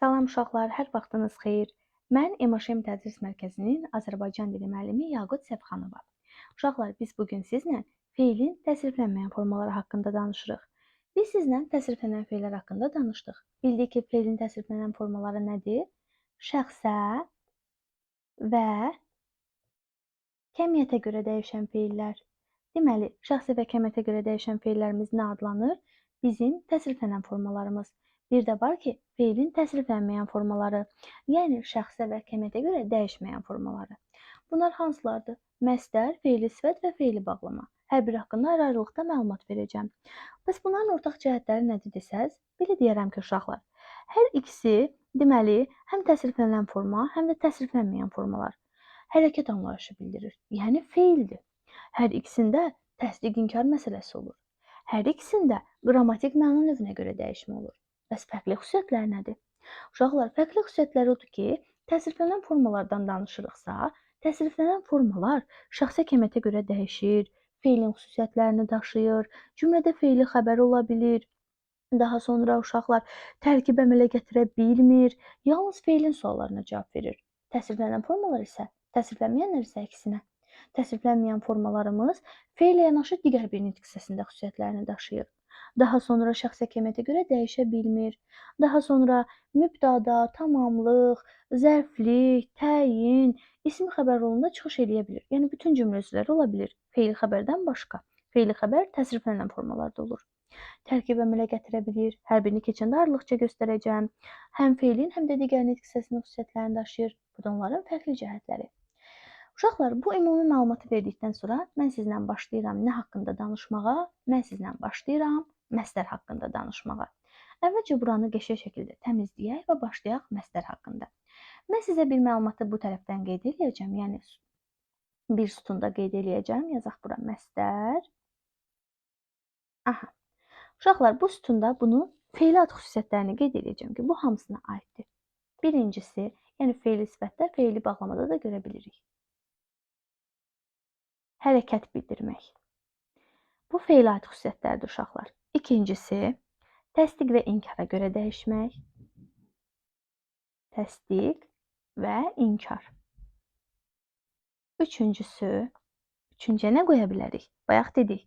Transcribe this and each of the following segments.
Salam uşaqlar, hər vaxtınız xeyir. Mən EMAŞEM Tədris Mərkəzinin Azərbaycan dili müəllimi Yaqut Səfxanova. Uşaqlar, biz bu gün sizlə feilin təsriflənməyən formaları haqqında danışırıq. Biz sizlə təsriflənən feillər haqqında danışdıq. Bildik ki, feilin təsriflənən formaları nədir? Şəxsə və kəmiyyətə görə dəyişən feillər. Deməli, şəxsə və kəmiyyətə görə dəyişən feillərimiz nə adlanır? Bizim təsriflənən formalarımız. Bir də var ki, feilin təsriflənməyən formaları, yəni şəxsə və kəmiyyətə görə dəyişməyən formaları. Bunlar hansılardır? Məsdər, feili sifət və feili bağlama. Hər biri haqqında ayrı-ayrılıqda məlumat verəcəm. Bəs bunların ortaq cəhətləri nədir desəz, belə deyərəm ki, uşaqlar, hər ikisi deməli, həm təsriflənən forma, həm də təsriflənməyən formalar hərəkət anlayışı bildirir, yəni feildir. Hər ikisində təsdiq-inkar məsələsi olur. Hər ikisində qrammatik məna növünə görə dəyişmə olur. Bəs fərqli xüsusiyyətləri nədir? Uşaqlar, fərqli xüsusiyyətləri odur ki, təsriflənən formalardan danışırıqsa, təsriflənən formalar şəxsə kəmiyyətə görə dəyişir, feilin xüsusiyyətlərini daşıyır, cümlədə feili xəbər ola bilir. Daha sonra uşaqlar tərkib əmələ gətirə bilmir, yalnız feilin suallarına cavab verir. Təsriflənən formalar isə, təsriflənməyənlər isə əksinə. Təsriflənməyən formalarımız feillə yanaşı digər bir nitq hissəsində xüsusiyyətlərini daşıyır. Daha sonra şəxsə kəmiyyətə görə dəyişə bilmir. Daha sonra mübdada, tamamlıq, zərflik, təyin, ismi xəbər rolunda çıxış edə bilir. Yəni bütün cümlə özləri ola bilir. Feil xəbərdən başqa. Feili xəbər təsriflənən formalarda olur. Tərkib əmələ gətirə bilir. Hər birini keçəndə ayrılıqca göstərəcəm. Həm feilin, həm də digər nitq hissəsinin xüsusiyyətlərini daşıyır. Bu da onların fərqli cəhətləri. Uşaqlar, bu ümumi məlumatı verdikdən sonra mən sizlə başlayıram nə haqqında danışmağa? Mən sizlə başlayıram məsdər haqqında danışmağa. Əvvəlcə buranı qəşəng şəkildə təmizləyək və başlayaq məsdər haqqında. Mən sizə bir məlumatı bu tərəfdən qeyd edəcəm, yəni bir sütunda qeyd edəcəm. Yazaq bura məsdər. Aha. Uşaqlar, bu sütunda bunu feili ad xüsusiyyətlərini qeyd edəcəm ki, bu hamısına aiddir. Birincisi, yəni feili sifətdə, feili bağlamada da görə bilirik. Hərəkət bildirmək. Bu feil aid xüsusiyyətlərdir uşaqlar. İkincisi, təsdiq və inkara görə dəyişmək. Təsdiq və inkar. Üçüncüyə nə qoya bilərik? Bayaq dedik,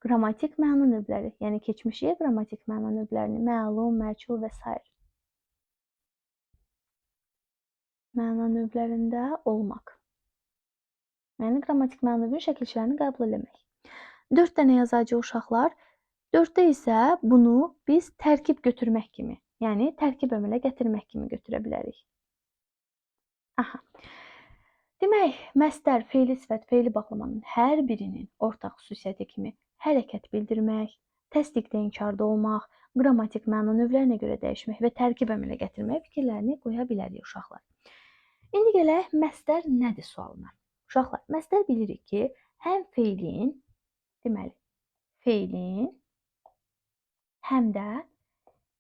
qrammatik məna növləri, yəni keçmişiyə qrammatik məna növlərini, məlum, məchul və s. Məna növlərində olmaq. Yəni qrammatik məna növünün şəkilçilərini qəbul eləmək. 4 dənə yazacağıq uşaqlar. 4-də isə bunu biz tərkib götürmək kimi, yəni tərkib əmələ gətirmək kimi götürə bilərik. Aha. Demək, məsdər, feili sifət, feili bağlamanın hər birinin ortaq xüsusiyyəti kimi hərəkət bildirmək, təsdiqdə inkarda olmaq, qrammatik məna növlərinə görə dəyişmək və tərkib əmələ gətirmək fikirlərini qoya bilərik uşaqlar. İndi gələk, məsdər nədir sualına? Uşaqlar, məsdər bilirik ki, həm feilin, deməli, feilin həm də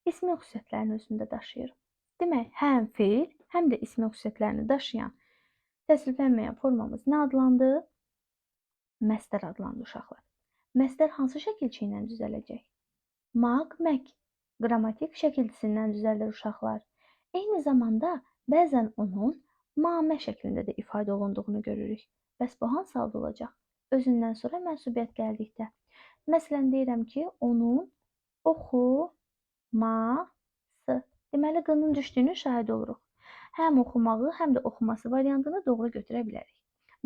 ismin xüsusiyyətlərini özündə daşıyır. Demək, həm feil, həm də ismin xüsusiyyətlərini daşıyan təsriflənməyən formamız nə adlandı? Məsdər adlandı uşaqlar. Məsdər hansı şəkilçi ilə düzələcək? Maq, mək qrammatik şəkilçisindən düzəlir uşaqlar. Eyni zamanda bəzən onun mamə şəklində də ifadə olunduğunu görürük. Bəs bu hansı halda olacaq? Özündən sonra mənsubiyyət gəldikdə. Məsələn, deyirəm ki, onun oxuması. Deməli, qının düşdüyünün şahidi oluruq. Həm oxumağı, həm də oxuması variantını doğru götürə bilərik.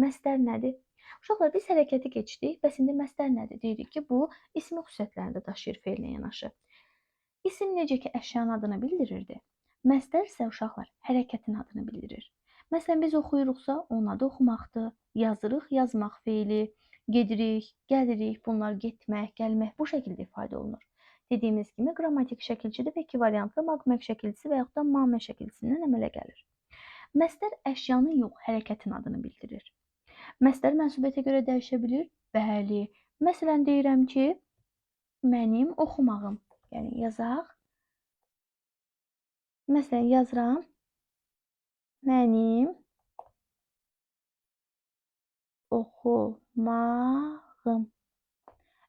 Məsdər nədir? Uşaqlar, biz hərəkəti keçdik. Bəs indi məsdər nədir? Deyirik ki, bu ismi xüsusiyyətlərini daşıyır feillə yanaşı. İsim necə ki, əşyanın adını bildirirdi. Məsdər isə uşaqlar hərəkətin adını bildirir. Məsələn, biz oxuyuruqsa, onun adı oxumaqdır. Yazırıq, yazmaq feili. Gedirik, gəlirik, bunlar getmək, gəlmək bu şəkildə ifadə olunur. Dediyimiz kimi, qrammatik şəkilçidir və iki variantlı maq-mək şəkilçisi və yaxud da mamə şəkilçisindən əmələ gəlir. Məsdər əşyanın yox, hərəkətin adını bildirir. Məsdər mənsubiyyətə görə dəyişə bilir? Bəli. Məsələn, deyirəm ki, mənim oxumağım. Yəni, yazaq. Məsələn, yazıram. Mənim oxumağım.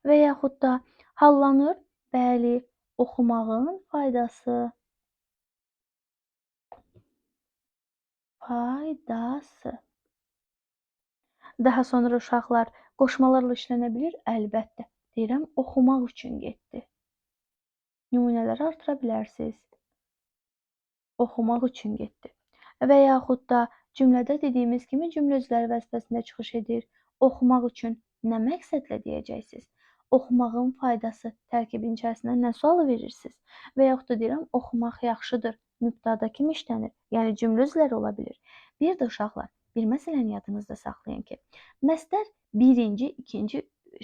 Və yaxud da hallanır. Bəli, oxumağın faydası. faydası. Daha sonra uşaqlar qoşmalarla işlənə bilir? Əlbəttə. Deyirəm, oxumaq üçün getdi. Nümunələri artıra bilərsiniz. Oxumaq üçün getdi. Və yaxud da cümlədə dediyimiz kimi cümlə özləri vəzifəsində çıxış edir. Oxumaq üçün nə məqsədlə deyəcəksiniz? Oxumağın faydası tərkibin içərisinə nə sualı verirsiniz? Və yaxud da deyirəm, oxumaq yaxşıdır. Mübtəda kimi işlənir. Yəni cümlə özləri ola bilir. Bir də uşaqlar, bir məsələni yadınızda saxlayın ki, məsdər birinci, ikinci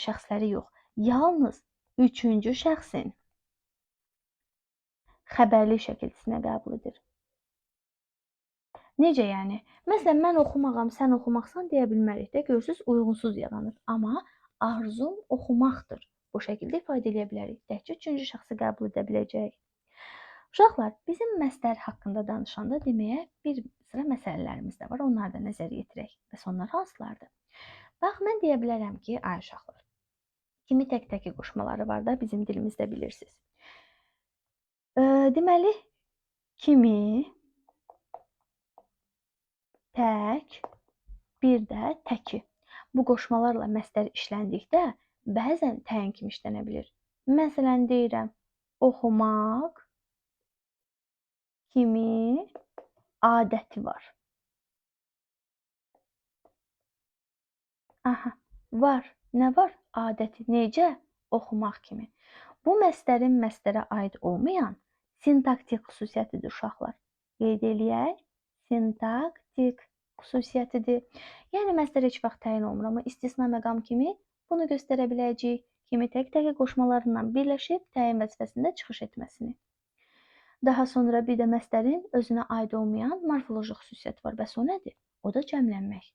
şəxsləri yox, yalnız üçüncü şəxsin xəbərli şəkilçisinə qəbul edir. Necə yəni? Məsələn, mən oxumağam, sən oxumaqsan deyə bilmərik də, görürsüz, uyğunsuz yaranır. Amma arzum oxumaqdır. Bu şəkildə ifadə edə bilərik. Təkcə üçüncü şəxsi qəbul edə biləcəyik. Uşaqlar, bizim məsdər haqqında danışanda deməyə bir sıra məsələlərimiz də var. Onları da nəzərə yetirək. Bəs onlar hansılardır? Bax, mən deyə bilərəm ki, ay uşaqlar, kimi tək-təki qoşmaları var da bizim dilimizdə bilirsiniz. Deməli, kimi, tək, bir də təki. Bu qoşmalarla məsdər işləndikdə bəzən təyin kimi işlənə bilir. Məsələn, deyirəm, oxumaq kimi adəti var. Aha, var. Nə var? Adəti. Necə? Oxumaq kimi. Bu məsdərin məsdərə aid olmayan sintaktik xüsusiyyətidir uşaqlar. Qeyd eləyək. Sintaktik xüsusiyyətidir. Yəni məsdər heç vaxt təyin olmur, amma istisna məqam kimi bunu göstərə biləcəyik. Kimi tək-təki qoşmalarından birləşib təyin vəzifəsində çıxış etməsini. Daha sonra bir də məsdərin özünə aid olmayan morfoloji xüsusiyyəti var. Bəs o nədir? O da cəmlənmək.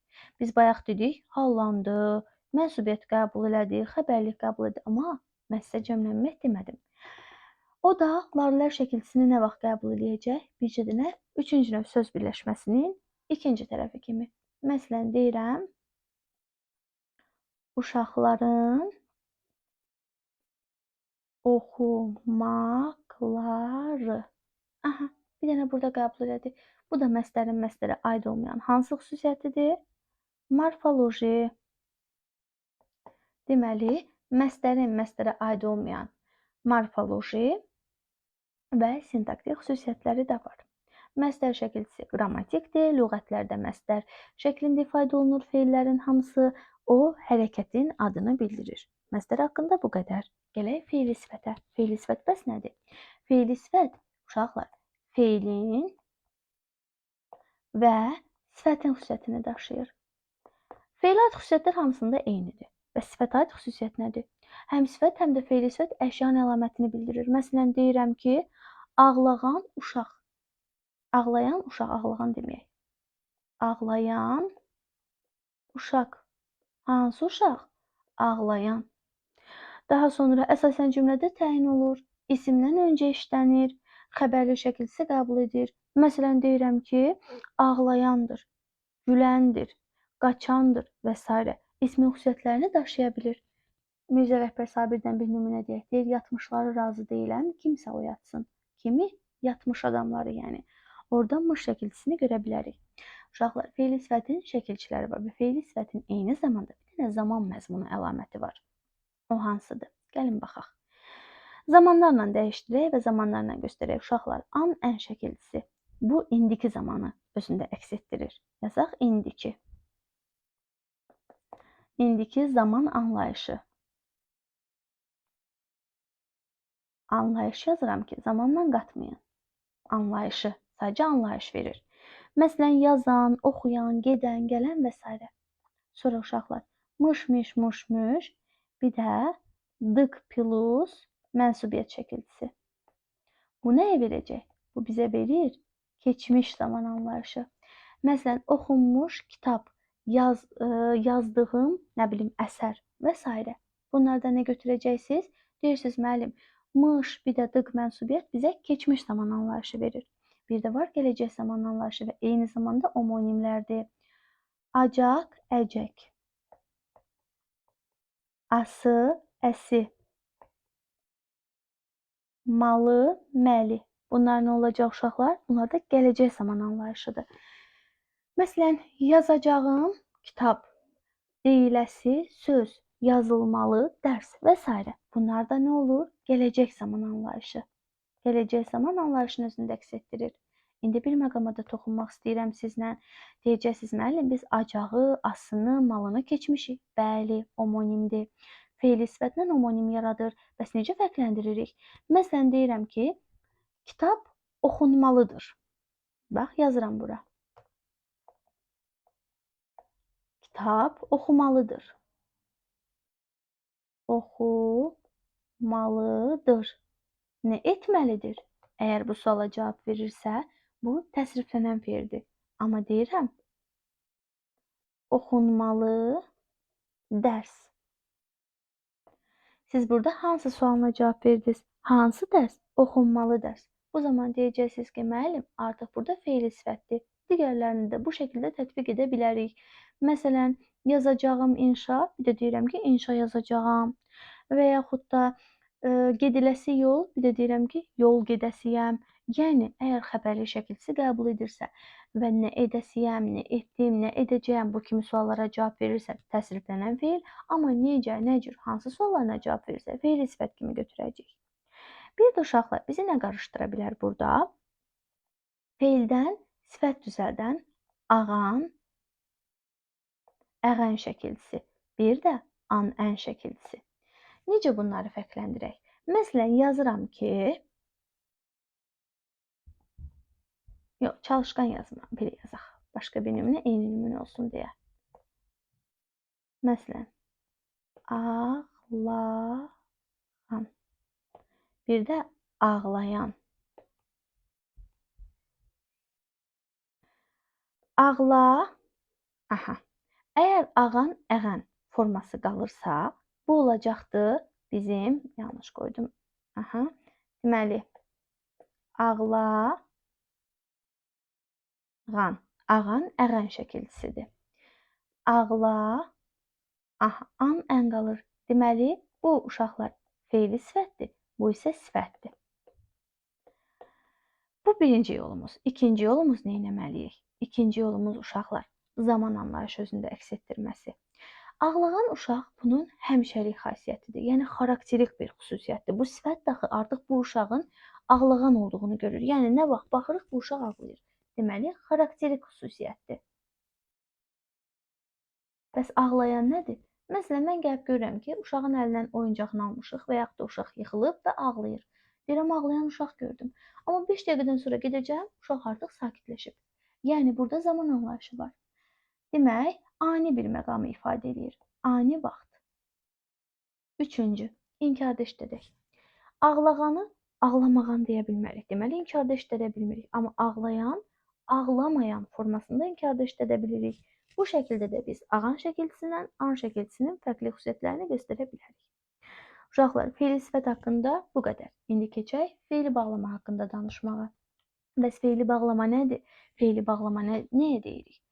Biz bayaq dedik, hallandı, mənsubiyyət qəbul elədi, xəbərlik qəbul etdi, amma mən sizə cəmlənmək demədim. O da larlər şəkilçisini nə vaxt qəbul eləyəcək? Bircə dənə üçüncü növ söz birləşməsinin ikinci tərəfi kimi. Məsələn, deyirəm, uşaqların oxumaqları. Aha, bir dənə burada qəbul elədi. Bu da məsdərin məsdərə aid olmayan hansı xüsusiyyətidir? Morfoloji. Deməli, məsdərin məsdərə aid olmayan morfoloji və sintaktik xüsusiyyətləri də var. Məsdər şəkilçisi qrammatikdir, lüğətlərdə məsdər şəklində ifadə olunur feillərin hamısı, o hərəkətin adını bildirir. Məsdər haqqında bu qədər. Gələk feili sifətə. Feili sifət bəs nədir? Feili sifət, uşaqlar, feilin və sifətin xüsusiyyətini daşıyır. Feili aid xüsusiyyətlər hamısında eynidir. Və sifət aid xüsusiyyət nədir? Həm sifət, həm də feili sifət əşyanın əlamətini bildirir. Məsələn, deyirəm ki, ağlayan uşaq. Ağlayan uşaq, ağlayan deməyək. Ağlayan uşaq. Hansı uşaq? Ağlayan. Daha sonra əsasən cümlədə təyin olur. İsimdən öncə işlənir. Xəbərli şəkilçisi qəbul edir. Məsələn, deyirəm ki, ağlayandır, güləndir, qaçandır və s. İsmin xüsusiyyətlərini daşıya bilir. Mirzə Rəhbər Sabirdən bir nümunə deyək. Deyir, yatmışları razı deyiləm, kimsə oyatsın. Kimi? Yatmış adamları, yəni. Oradan mış şəkilçisini görə bilərik. Uşaqlar, feili sifətin şəkilçiləri var və feili sifətin eyni zamanda bir dənə zaman məzmunu əlaməti var. O hansıdır? Gəlin baxaq. Zamanlarla dəyişdirək və zamanlarla göstərək. Uşaqlar, an ən şəkilçisi. Bu indiki zamanı özündə əks etdirir. Yazaq indiki. İndiki zaman anlayışı. Anlayış yazıram ki, zamanla qatmayın. Anlayışı, sadəcə anlayış verir. Məsələn, yazan, oxuyan, gedən, gələn və s. Sonra uşaqlar, mış, miş, muş, müş, bir də dık plus mənsubiyyət şəkilçisi. Bu nəyə verəcək? Bu bizə verir keçmiş zaman anlayışı. Məsələn, oxunmuş kitab, yazdığım, nə bilim, əsər və s. Bunlardan nə götürəcəksiniz? Deyirsiniz, müəllim, mış, bir də dık mənsubiyyət bizə keçmiş zaman anlayışı verir. Bir də var gələcək zaman anlayışı və eyni zamanda homonimlərdir. Acaq, əcək. Ası, əsi. Malı, məli. Bunlar nə olacaq uşaqlar? Bunlar da gələcək zaman anlayışıdır. Məsələn, yazacağım kitab, deyiləsi söz, yazılmalı dərs və s. Bunlar da nə olur? Gələcək zaman anlayışı. Gələcək zaman anlayışını özündə əks etdirir. İndi bir məqama da toxunmaq istəyirəm sizlə. Deyəcəksiniz, müəllim, biz acağı, asını, malını keçmişik. Bəli, homonimdir. Fe'li sifətlə homonim yaradır. Bəs necə fərqləndiririk? Məsələn, deyirəm ki, kitab oxunmalıdır. Bax, yazıram bura. Kitab oxumalıdır. Oxumalıdır. Nə etməlidir? Əgər bu suala cavab verirsə, bu təsriflənən fe'ldir. Amma deyirəm, oxunmalı dərs. Siz burada hansı sualına cavab verdiniz? Hansı dərs? Oxunmalı dərs. Bu zaman deyəcəksiniz ki, müəllim, artıq burada fe'li sifətdir. Digərlərini də bu şəkildə tətbiq edə bilərik. Məsələn, yazacağım inşa, bir də deyirəm ki, inşa yazacağam. Və yaxud da gediləsi yol, bir də deyirəm ki, yol gedəsiyəm. Yəni, əgər xəbərli şəkilsi qəbul edirsə və nə edəsiyəm, nə etdim, nə edəcəyəm bu kimi suallara cavab verirsə, təsriflənən fe'l, amma necə, nə cür, hansı suallarına cavab verirsə, fe'li sifət kimi götürəcəyik. Bir də uşaqlar bizi nə qarışdıra bilər burada? Fe'ldən sifət düzəldən ağan, əğən şəkilsi, bir də an-ən şəkilsi. Necə bunları fərqləndirək? Məsələn, yazıram ki, çalışqan yazma, belə yazaq. Başqa bir nümunə, eyni nümunə olsun deyə. Məsələn, ağlayan, bir də ağlayan. Ağla, əgər ağan, əğən forması qalırsa, bu olacaqdır bizim, yanlış qoydum, deməli, ağlağan, ağan, əğən şəkilçisidir. Ağla, an, ən qalır. Deməli, bu uşaqlar fe'li sifətdir, bu isə sifətdir. Bu birinci yolumuz. İkinci yolumuz nə etməliyik? İkinci yolumuz uşaqlar zaman anlayışı özündə əks etdirməsi. Ağlağan uşaq bunun həmişəlik xassiyyətidir. Yəni xarakterik bir xüsusiyyətdir. Bu sifət daxı artıq bu uşağın ağlağan olduğunu görür. Yəni nə vaxt baxırıq bu uşaq ağlayır. Deməli, xarakterik xüsusiyyətdir. Bəs ağlayan nədir? Məsələn, mən gəlib görürəm ki, uşağın əlindən oyuncağını almışıq və yaxud da uşaq yıxılıb və ağlayır. Deyirəm, ağlayan uşaq gördüm. Amma 5 dəqiqədən sonra gedəcəm, uşaq artıq sakitləşib. Yəni, burada zaman anlayışı var. Demək, ani bir məqamı ifadə edir. Ani vaxt. Üçüncü, inkarda işlədək. Ağlağanı ağlamağan deyə bilmərik. Deməli, inkarda işlədə bilmirik. Amma ağlayan, ağlamayan formasında inkarda işlədə bilirik. Bu şəkildə də biz ağan şəkilçisindən an şəkilçisinin fərqli xüsusiyyətlərini göstərə bilərik. Uşaqlar, fe'li sifət haqqında bu qədər. İndi keçək fe'li bağlama haqqında danışmağa. Bəs fe'li bağlama nədir? Fe'li bağlama nəyə deyirik?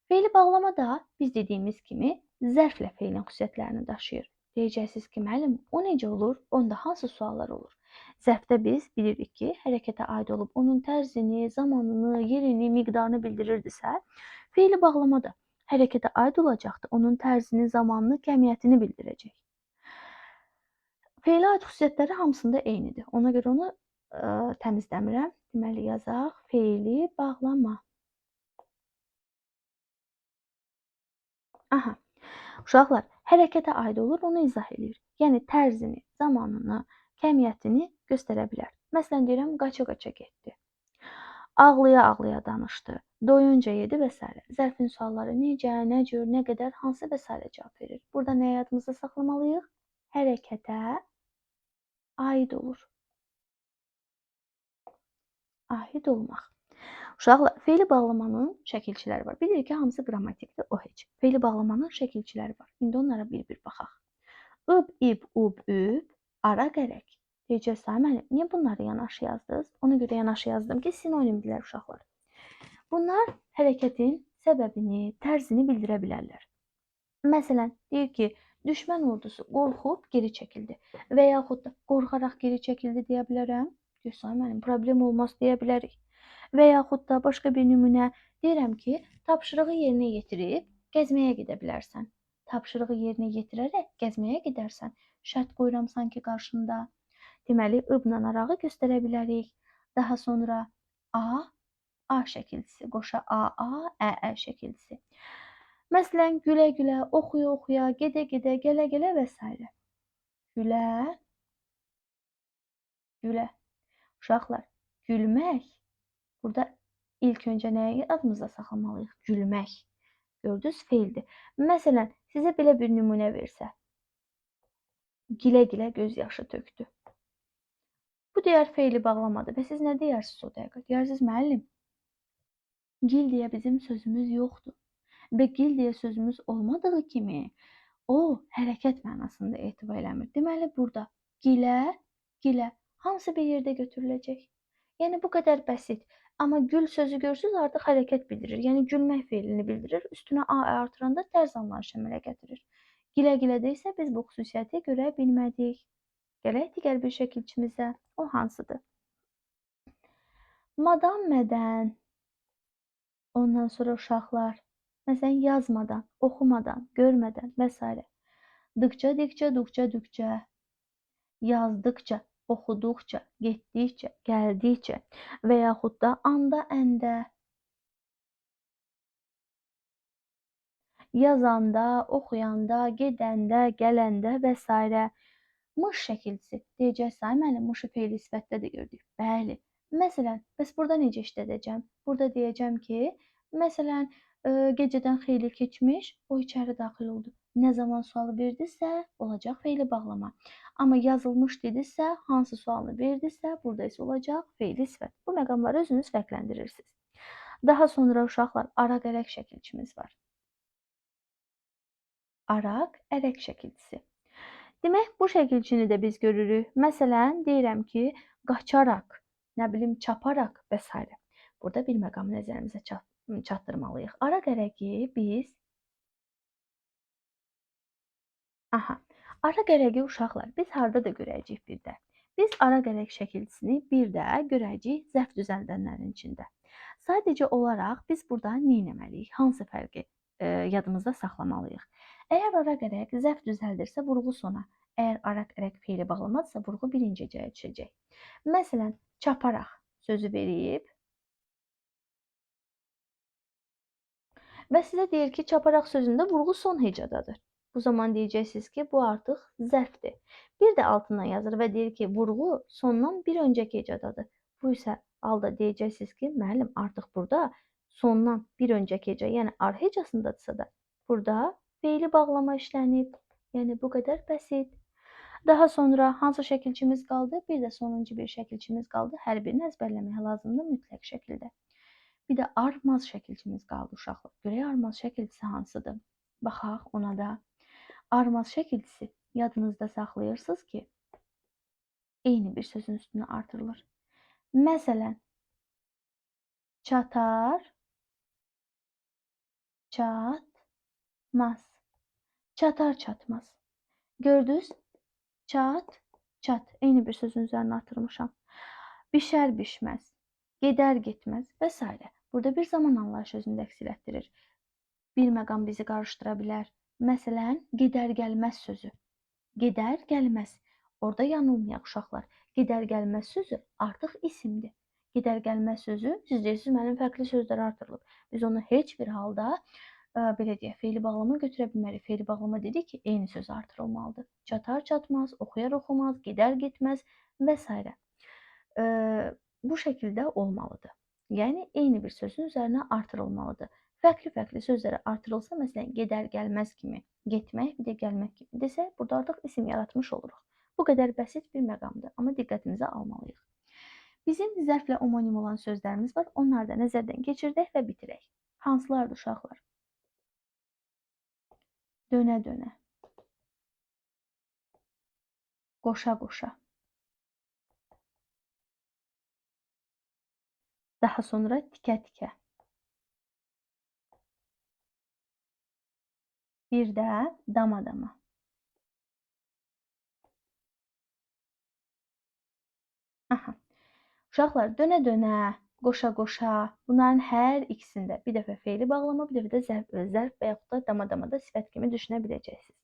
Fe'li bağlama da biz dediyimiz kimi zərflə fe'lin xüsusiyyətlərini daşıyır. Deyəcəksiniz ki, müəllim, o necə olur? Onda hansı suallar olur? Zərfdə biz bilirik ki, hərəkətə aid olub onun tərzini, zamanını, yerini, miqdarını bildirirdisə, fe'li bağlama da hərəkətə aid olacaqdır. Onun tərzini, zamanını, kəmiyyətini bildirəcək. Fe'lə aid xüsusiyyətləri hamısında eynidir. Ona görə onu təmizləmirəm. Deməli, yazaq fe'li bağlama. Uşaqlar, hərəkətə aid olur, onu izah edir. Yəni, tərzini, zamanını, kəmiyyətini göstərə bilər. Məsələn, deyirəm, qaça-qaça getdi. Ağlaya-ağlaya danışdı. Doyunca yedi və s. Zərfin sualları necə, nə cür, nə qədər, hansı və s. cavab verir. Burada nə yadımızda saxlamalıyıq? Hərəkətə aid olur. Aid olmaq. Uşaqlar, fe'li bağlamanın şəkilçiləri var. Bilirik ki, hamısı qrammatikdir, o heç. Fe'li bağlamanın şəkilçiləri var. İndi onlara bir-bir baxaq. Ib, ib, ub, üb, ara, qərək. Deyəcəksən, müəllim, niyə bunları yanaşı yazdınız? Ona görə yanaşı yazdım ki, sinonimdirlər uşaqlar. Bunlar hərəkətin səbəbini, tərzini bildirə bilərlər. Məsələn, deyir ki, düşmən ordusu qorxub geri çəkildi və yaxud da qorxaraq geri çəkildi deyə bilərəm. Deyirsən, müəllim, problem olmaz deyə bilərik. Və yaxud da başqa bir nümunə deyirəm ki, tapşırığı yerinə yetirib gəzməyə gedə bilərsən. Tapşırığı yerinə yetirərək gəzməyə gedərsən. Şərt qoyuram sanki qarşında. Deməli, ı-la arağı göstərə bilərik. Daha sonra A şəkilçisi, qoşa AA, ə şəkilçisi. Məsələn, gülə-gülə, oxuya-oxuya, gedə-gedə, gələ-gələ və s. Gülə, gülə. Uşaqlar, gülmək. Burada ilk öncə nəyi adımızda saxlamalıyıq? Gülmək. Gördünüz, feildir. Məsələn, sizə belə bir nümunə versə. Gilə-gilə göz yaşı tökdü. Bu digər feili bağlamadır və siz nə deyirsiniz o dəqiqə? Deyirsiniz, müəllim, gil deyə bizim sözümüz yoxdur. Və gil deyə sözümüz olmadığı kimi, o hərəkət mənasında etibar eləmir. Deməli, burada gilə, gilə hansı bir yerdə götürüləcək? Yəni, bu qədər bəsit. Amma gül sözü görürsünüz, artıq hərəkət bildirir. Yəni, gülmək feilini bildirir. Üstünə A artıranda tərz anlayışı əmələ gətirir. Gilə-gilədə isə biz bu xüsusiyyəti görə bilmədik. Gələk digər bir şəkilçimizə. O hansıdır? Madam mədən. Ondan sonra uşaqlar. Məsələn, yazmadan, oxumadan, görmədən və s. Dıqca, dikcə, duqca, dükcə. Yazdıqca, oxuduqca, getdikcə, gəldikcə və yaxud da anda, əndə. Yazanda, oxuyanda, gedəndə, gələndə və s. Mış şəkilçisi. Deyəcəksiniz, ay müəllim, mışı feili sifətdə də gördük. Bəli. Məsələn, bəs burada necə işlədəcəm? Burada deyəcəm ki, məsələn, gecədən xeyli keçmiş, o içəri daxil oldu. Nə zaman sualı verdinizsə, olacaq feili bağlama. Amma yazılmış dedinizsə, hansı sualını verdinizsə, burada isə olacaq feili sifət. Bu məqamları özünüz fərqləndirirsiniz. Daha sonra uşaqlar, araq ərək şəkilçimiz var. Araq ərək şəkilçisi. Demək, bu şəkilçini də biz görürük. Məsələn, deyirəm ki, qaçaraq, nə bilim, çaparaq və s. Burada bir məqamı nəzərimizə çatdırmalıyıq. Araq ərəyi biz araq ərəyi uşaqlar biz harda da görəcəyik bir də. Biz araq ərək şəkilçisini bir də görəcəyik zərf düzəldənlərin içində. Sadəcə olaraq biz burada nə etməliyik? Hansı fərqi yadımızda saxlamalıyıq? Əgər araq ərək zərf düzəldirsə, vurğu sona. Əgər araq ərək feili bağlamadırsa, vurğu birinci hecəyə düşəcək. Məsələn, çaparaq sözü verib və sizə deyir ki, çaparaq sözündə vurğu son hecadadır. Bu zaman deyəcəksiniz ki, bu artıq zərfdir. Bir də altından yazır və deyir ki, vurğu sondan bir öncəki hecadadır. Bu isə halda deyəcəksiniz ki, müəllim, artıq burada sondan bir öncəki hecə, yəni ar hecasındadırsa da, burada feili bağlama işlənib. Yəni, bu qədər bəsit. Daha sonra hansı şəkilçimiz qaldı? Bir də sonuncu bir şəkilçimiz qaldı. Hər birini əzbərləmək lazımdır mütləq şəkildə. Bir də armaz şəkilçimiz qaldı uşaqlar. Görək armaz şəkilçisi hansıdır? Baxaq ona da. Armaz şəkilçisi yadınızda saxlayırsınız ki, eyni bir sözün üstünə artırılır. Məsələn, çatar, çatmaz. Çatar, çatmaz. Gördünüz? Çat, çat. Eyni bir sözün üzərinə artırmışam. Bişər, bişməz. Gedər, getməz və s. Burada bir zaman anlayışı özündə əks etdirir. Bir məqam bizi qarışdıra bilər. Məsələn, gedər, gəlməz sözü. Gedər, gəlməz. Orada yanılmayaq uşaqlar. Gedər, gəlməz sözü artıq isimdir. Gedər, gəlməz sözü, siz deyirsiniz, mənim fərqli sözlər artırılıb. Biz onu heç bir halda belə deyək, feili bağlama götürə bilmərik. Feili bağlama dedik ki, eyni söz artırılmalıdır. Çatar, çatmaz, oxuyar, oxumaz, gedər, getməz və s. Bu şəkildə olmalıdır. Yəni, eyni bir sözün üzərinə artırılmalıdır. Fərqli-fərqli sözlərə artırılsa, məsələn, gedər, gəlməz kimi, getmək, bir də gəlmək kimi desə, burada artıq isim yaratmış oluruq. Bu qədər bəsit bir məqamdır, amma diqqətimizə almalıyıq. Bizim zərflə omonim olan sözlərimiz var. Onları da nəzərdən keçirdək və bitirək. Hansılardır uşaqlar? Dönə-dönə. Qoşa-qoşa. Daha sonra tikə-tikə. Bir də dama-dama. Uşaqlar, dönə-dönə, qoşa-qoşa. Bunların hər ikisində bir dəfə fe'li bağlama, bir dəfə də zərf və yaxud da dama-damada sifət kimi düşünə biləcəksiniz.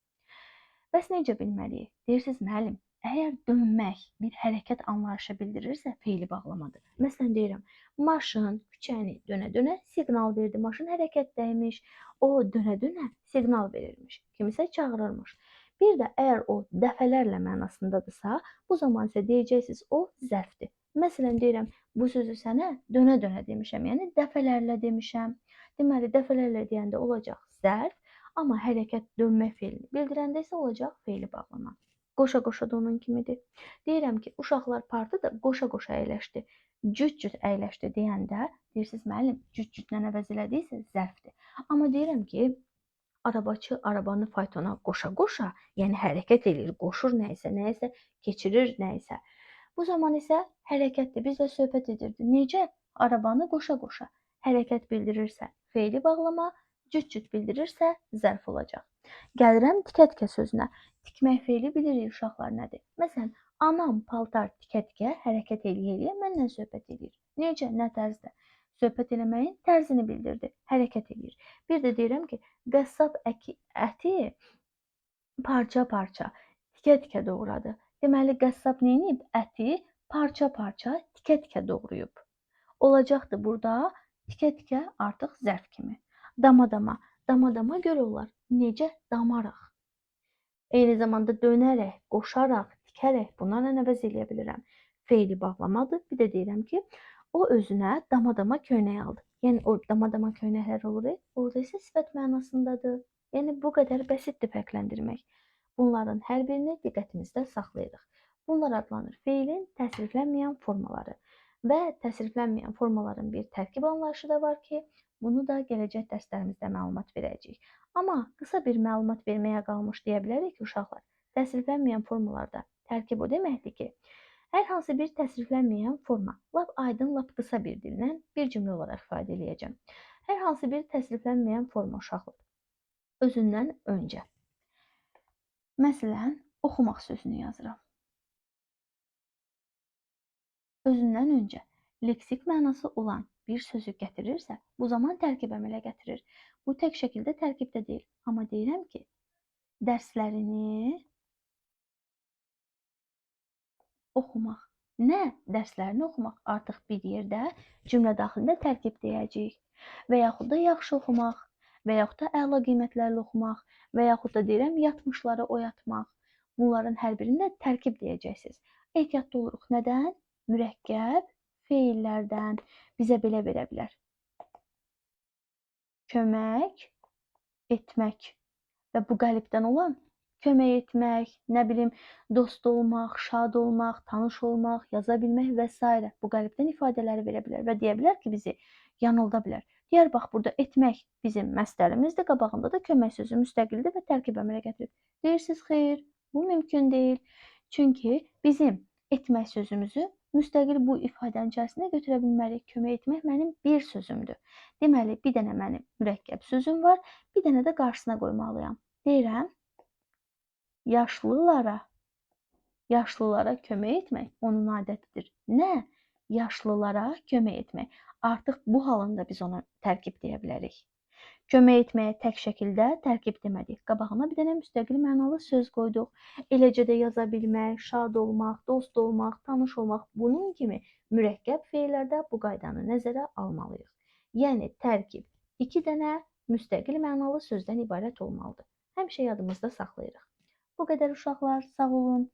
Bəs necə bilməliyik? Deyirsiniz, müəllim, əgər dönmək bir hərəkət anlayışı bildirirsə, fe'li bağlamadır. Məsələn deyirəm, maşın küçəni dönə-dönə siqnal verdi. Maşın hərəkətdəymiş, o dönə-dönə siqnal verirmiş. Kimisə çağırırmış. Bir də əgər o dəfələrlə mənasındadırsa, bu zaman isə deyəcəksiniz, o zərfdir. Məsələn deyirəm, bu sözü sənə dönə-dönə demişəm, yəni dəfələrlə demişəm. Deməli, dəfələrlə deyəndə olacaq zərf, amma hərəkət dönmə fe'lini bildirəndə isə olacaq fe'li bağlama. Qoşa-qoşa da onun kimidir. Deyirəm ki, uşaqlar partada qoşa-qoşa əyləşdi, cüt-cüt əyləşdi deyəndə, deyirsiniz, müəllim, cüt-cütlə əvəz elədiysə zərfdir. Amma deyirəm ki, arabaçı arabanı faytona qoşa-qoşa, yəni hərəkət edir, qoşur nəyisə keçirir nəyisə. Bu zaman isə hərəkətdir. Bizlə söhbət edirdi. Necə? Arabanı qoşa-qoşa. Hərəkət bildirirsə fe'li bağlama, cüt-cüt bildirirsə zərf olacaq. Gəlirəm tikə-tikə sözünə. Tikmək fe'li bilirik uşaqlar nədir? Məsələn, anam paltar tikə-tikə hərəkət eləyə-eləyə mənlə söhbət edir. Necə? Nə tərzdə? Söhbət eləməyin tərzini bildirdi. Hərəkət edir. Bir də deyirəm ki, qəssab əti parça-parça, tikə-tikə doğradı. Deməli, qəssab neyinib? Əti parça-parça, tikə-tikə doğrayıb. Olacaqdır burada tikə-tikə artıq zərf kimi. Dama-dama. Dama-dama görə olar. Necə? Damaraq. Eyni zamanda dönərək, qoşaraq, tikərək bunlarla əvəz eləyə bilirəm. Fe'li bağlamadır. Bir də deyirəm ki, o özünə dama-dama köynək aldı. Yəni, o dama-dama köynəklər olur, orada isə sifət mənasındadır. Yəni, bu qədər bəsitdir fərqləndirmək. Bunların hər birini diqqətimizdə saxlayırıq. Bunlar adlanır fe'lin təsriflənməyən formaları. Və təsriflənməyən formaların bir tərkib anlayışı da var ki, bunu da gələcək dərslərimizdə məlumat verəcəyik. Amma qısa bir məlumat verməyə qalmış deyə bilərik ki, uşaqlar, təsriflənməyən formalarda tərkib o deməkdir ki, hər hansı bir təsriflənməyən forma, lap aydın, lap qısa bir dillə bir cümlə olaraq ifadə edəcəm. Hər hansı bir təsriflənməyən forma uşaqlar özündən öncə. Məsələn, oxumaq sözünü yazıram. Özündən öncə leksik mənası olan bir sözü gətirirsə, bu zaman tərkib əmələ gətirir. Bu tək şəkildə tərkibdə deyil. Amma deyirəm ki, dərslərini oxumaq. Nə? Dərslərini oxumaq. Artıq bir yerdə cümlə daxilində tərkib deyəcəyik. Və yaxud da yaxşı oxumaq, və yaxud da əla qiymətlərlə oxumaq, və yaxud da deyirəm, yatmışları oyatmaq. Bunların hər birində tərkib deyəcəksiniz. Ehtiyatlı oluruq. Nədən? Mürəkkəb feillərdən bizə belə verə bilər. Kömək etmək və bu qəlibdən olan kömək etmək, nə bilim, dost olmaq, şad olmaq, tanış olmaq, yaza bilmək və s. Bu qəlibdən ifadələri verə bilər və deyə bilər ki, bizi yanılda bilər. Deyər, bax, burada etmək bizim məsdərimizdir, qabağında da kömək sözü müstəqildir və tərkib əmələ gətirir. Deyirsiniz, xeyr, bu mümkün deyil. Çünki bizim etmək sözümüzü müstəqil bu ifadənin içərisində götürə bilmərik. Kömək etmək mənim bir sözümdür. Deməli, bir dənə mənim mürəkkəb sözüm var, bir dənə də qarşısına qoymalıyam. Deyirəm, yaşlılara kömək etmək onun adətidir. Nə? Yaşlılara kömək etmək. Artıq bu halında biz ona tərkib deyə bilərik. Kömək etməyə tək şəkildə tərkib demədik. Qabağına bir dənə müstəqil mənalı söz qoyduq. Eləcə də yaza bilmək, şad olmaq, dost olmaq, tanış olmaq. Bunun kimi mürəkkəb feillərdə bu qaydanı nəzərə almalıyıq. Yəni tərkib 2 dənə müstəqil mənalı sözdən ibarət olmalıdır. Həmişə yadımızda saxlayırıq. Bu qədər uşaqlar, sağ olun.